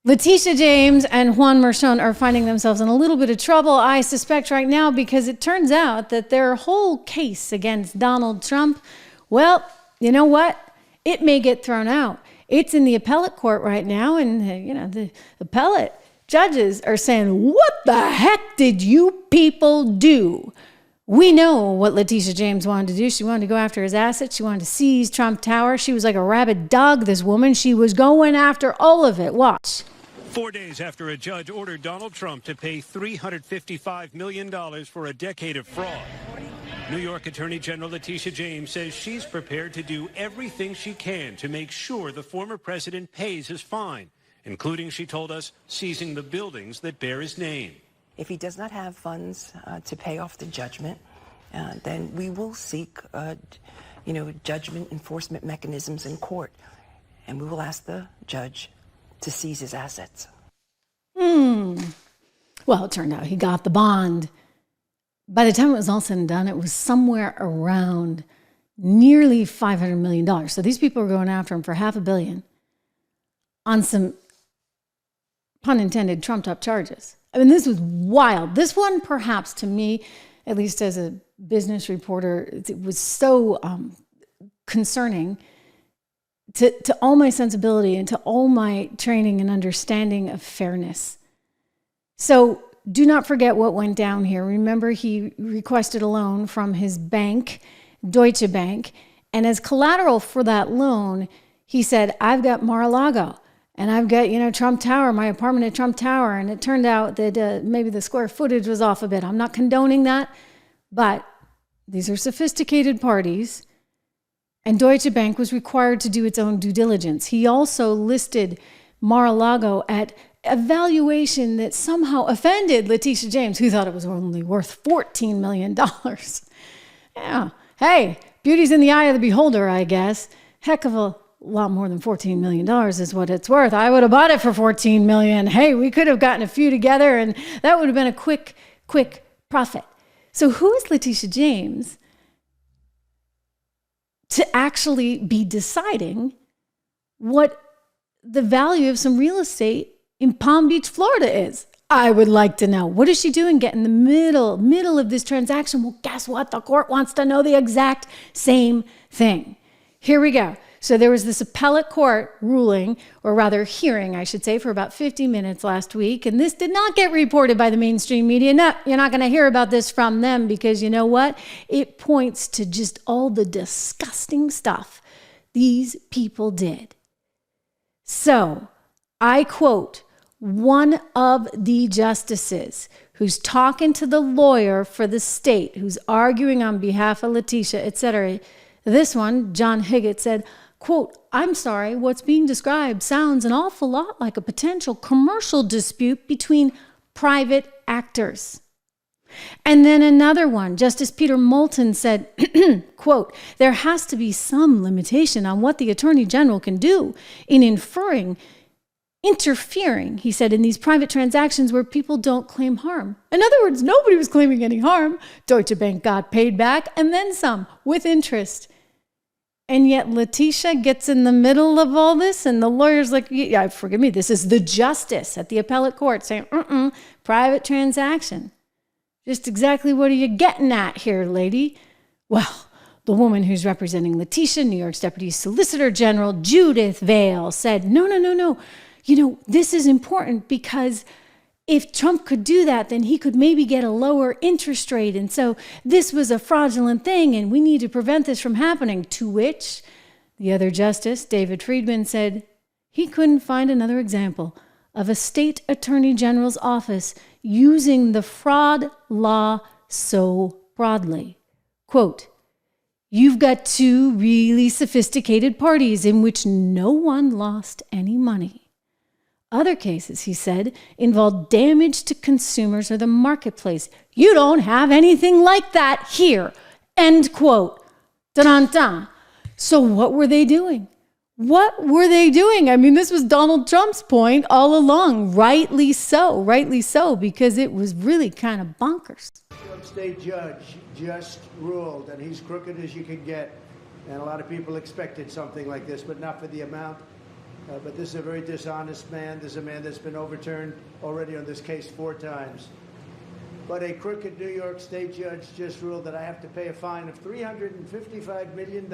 Leticia James and Juan Merchon are finding themselves in a little bit of trouble, I suspect, right now, because it turns out that their whole case against Donald Trump, well, you know what? It may get thrown out. It's in the appellate court right now, and, the appellate judges are saying, what the heck did you people do? We know what Leticia James wanted to do. She wanted to go after his assets. She wanted to seize Trump Tower. She was like a rabid dog, this woman. She was going after all of it. Watch. 4 days after a judge ordered Donald Trump to pay $355 million for a decade of fraud, New York Attorney General Leticia James says she's prepared to do everything she can to make sure the former president pays his fine, including, she told us, seizing the buildings that bear his name. If he does not have funds to pay off the judgment, then we will seek, judgment enforcement mechanisms in court, and we will ask the judge to seize his assets. Well, it turned out he got the bond. By the time it was all said and done, it was somewhere around nearly $500 million. So these people were going after him for $500 million on some, pun intended, trumped-up charges. I mean, this was wild. This one, perhaps, to me, at least as a business reporter, it was so concerning to all my sensibility and to all my training and understanding of fairness. So do not forget what went down here. Remember, he requested a loan from his bank, Deutsche Bank, and as collateral for that loan, he said, I've got Mar-a-Lago. And I've got, Trump Tower, my apartment at Trump Tower. And it turned out that maybe the square footage was off a bit. I'm not condoning that. But these are sophisticated parties. And Deutsche Bank was required to do its own due diligence. He also listed Mar-a-Lago at a valuation that somehow offended Leticia James, who thought it was only worth $14 million. Yeah. Hey, beauty's in the eye of the beholder, I guess. Heck of a lot more than $14 million is what it's worth. I would have bought it for $14 million. Hey, we could have gotten a few together and that would have been a quick profit. So who is Leticia James to actually be deciding what the value of some real estate in Palm Beach, Florida is? I would like to know. What is she doing getting in the middle of this transaction? Well, guess what? The court wants to know the exact same thing. Here we go. So there was this appellate court ruling, or rather hearing, I should say, for about 50 minutes last week. And this did not get reported by the mainstream media. No, you're not going to hear about this from them because you know what? It points to just all the disgusting stuff these people did. So I quote one of the justices who's talking to the lawyer for the state, who's arguing on behalf of Leticia, etc. This one, John Higgett, said, quote, I'm sorry, what's being described sounds an awful lot like a potential commercial dispute between private actors. And then another one, Justice Peter Moulton said, quote, there has to be some limitation on what the Attorney General can do in interfering, he said, in these private transactions where people don't claim harm. In other words, nobody was claiming any harm. Deutsche Bank got paid back and then some with interest. And yet Leticia gets in the middle of all this and the lawyer's like, yeah, forgive me, this is the justice at the appellate court saying, private transaction. Just exactly what are you getting at here, lady? Well, the woman who's representing Leticia, New York's Deputy Solicitor General, Judith Vale, said, no. This is important because if Trump could do that, then he could maybe get a lower interest rate. And so this was a fraudulent thing and we need to prevent this from happening. To which the other justice, David Friedman, said he couldn't find another example of a state attorney general's office using the fraud law so broadly. Quote, you've got two really sophisticated parties in which no one lost any money. Other cases, he said, involved damage to consumers or the marketplace. You don't have anything like that here. End quote. Dun-dun-dun. So what were they doing? What were they doing? I mean, this was Donald Trump's point all along. Rightly so, because it was really kind of bonkers. New York State judge just ruled, and he's crooked as you could get. And a lot of people expected something like this, but not for the amount But this is a very dishonest man. This is a man that's been overturned already on this case 4 times. But a crooked New York State judge just ruled that I have to pay a fine of $355 million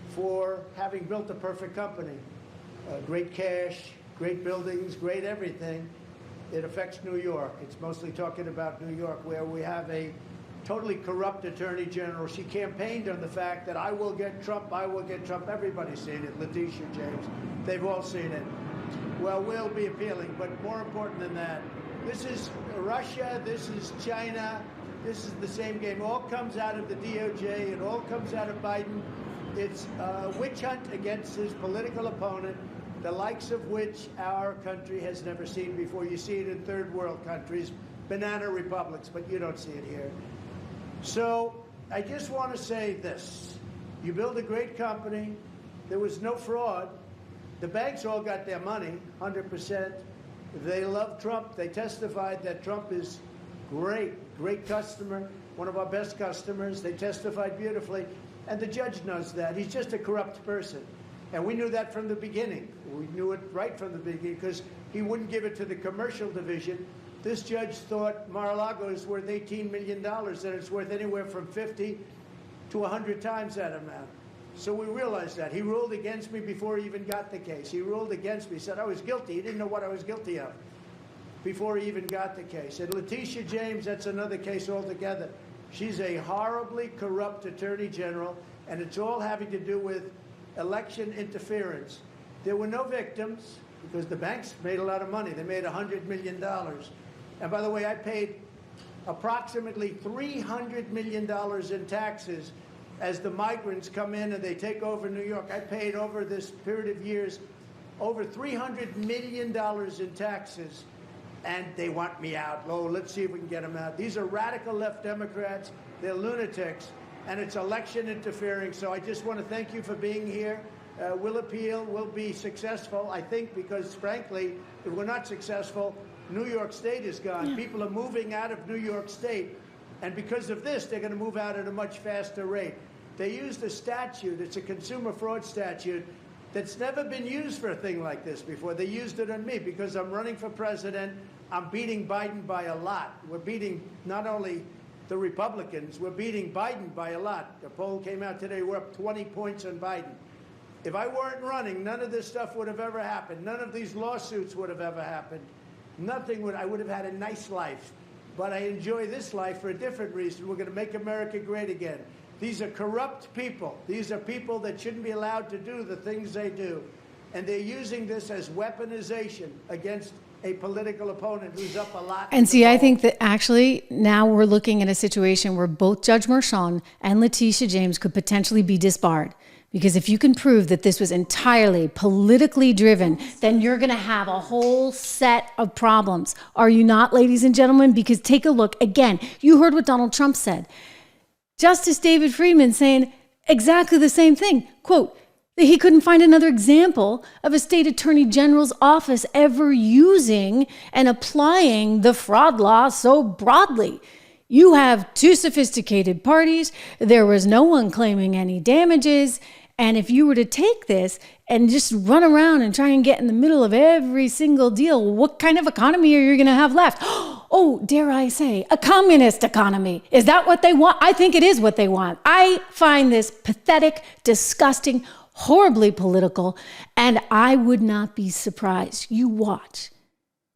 for having built a perfect company. Great cash, great buildings, great everything. It affects New York. It's mostly talking about New York, where we have a totally corrupt attorney general. She campaigned on the fact that I will get Trump, I will get Trump. Everybody's seen it. Leticia James, they've all seen it. Well, we'll be appealing, but more important than that, this is Russia, this is China, this is the same game. All comes out of the DOJ, it all comes out of Biden. It's a witch hunt against his political opponent, the likes of which our country has never seen before. You see it in third world countries, banana republics, but you don't see it here. So I just want to say this. You build a great company. There was no fraud. The banks all got their money, 100%. They love Trump. They testified that Trump is great customer, one of our best customers. They testified beautifully. And the judge knows that. He's just a corrupt person. And we knew that from the beginning. We knew it right from the beginning because he wouldn't give it to the commercial division. This judge thought Mar-a-Lago is worth $18 million, and it's worth anywhere from 50 to 100 times that amount. So we realized that. He ruled against me before he even got the case. He ruled against me. He said I was guilty. He didn't know what I was guilty of before he even got the case. And Leticia James, that's another case altogether. She's a horribly corrupt attorney general, and it's all having to do with election interference. There were no victims because the banks made a lot of money. They made $100 million. And by the way, I paid approximately $300 million in taxes as the migrants come in and they take over New York. I paid over this period of years over $300 million in taxes, and they want me out. Oh, let's see if we can get them out. These are radical left Democrats. They're lunatics, and it's election interfering. So I just want to thank you for being here. We'll appeal. We'll be successful, I think, because, frankly, if we're not successful, New York State is gone. Yeah. People are moving out of New York State, and because of this, they're going to move out at a much faster rate. They used a statute. It's a consumer fraud statute that's never been used for a thing like this before. They used it on me because I'm running for president. I'm beating Biden by a lot. We're beating not only the Republicans, we're beating Biden by a lot. The poll came out today. We're up 20 points on Biden. If I weren't running, none of this stuff would have ever happened. None of these lawsuits would have ever happened. Nothing would. I would have had a nice life. But I enjoy this life for a different reason. We're going to make America great again. These are corrupt people. These are people that shouldn't be allowed to do the things they do. And they're using this as weaponization against a political opponent who's up a lot. And see, I think that actually now we're looking at a situation where both Judge Merchan and Leticia James could potentially be disbarred. Because if you can prove that this was entirely politically driven, then you're going to have a whole set of problems. Are you not, ladies and gentlemen? Because take a look. Again, you heard what Donald Trump said. Justice David Friedman saying exactly the same thing. Quote, that he couldn't find another example of a state attorney general's office ever using and applying the fraud law so broadly. You have two sophisticated parties. There was no one claiming any damages. And if you were to take this and just run around and try and get in the middle of every single deal, what kind of economy are you going to have left? Oh, dare I say, a communist economy. Is that what they want? I think it is what they want. I find this pathetic, disgusting, horribly political, and I would not be surprised. You watch.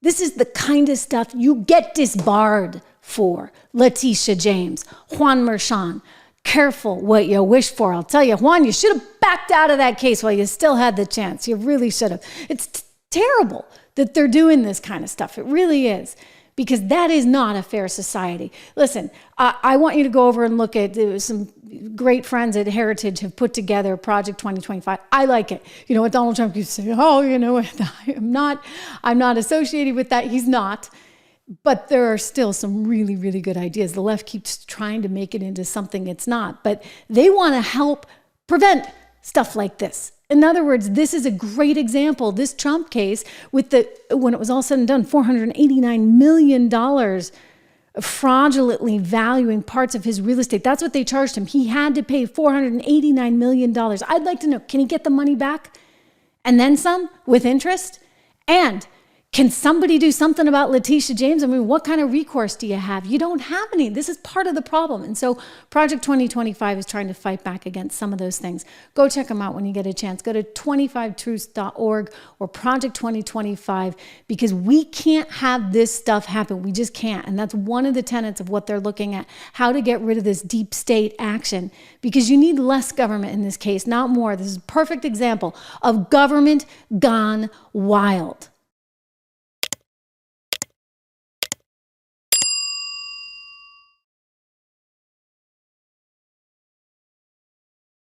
This is the kind of stuff you get disbarred for. Leticia James, Juan Merchan. Careful what you wish for. I'll tell you, Juan, you should have backed out of that case while you still had the chance. You really should have. It's terrible that they're doing this kind of stuff. It really is. Because that is not a fair society. Listen, I want you to go over and look at some great friends at Heritage have put together Project 2025. I like it. You know what Donald Trump keeps saying? Oh, you know what? I'm not associated with that. He's not. But there are still some really, really good ideas. The left keeps trying to make it into something it's not. But they want to help prevent stuff like this. In other words, this is a great example. This Trump case, with when it was all said and done, $489 million fraudulently valuing parts of his real estate. That's what they charged him. He had to pay $489 million. I'd like to know, can he get the money back? and then some with interest? And can somebody do something about Leticia James? I mean, what kind of recourse do you have? You don't have any. This is part of the problem. And so Project 2025 is trying to fight back against some of those things. Go check them out when you get a chance. Go to 25truths.org or Project 2025, because we can't have this stuff happen. We just can't. And that's one of the tenets of what they're looking at, how to get rid of this deep state action, because you need less government in this case, not more. This is a perfect example of government gone wild.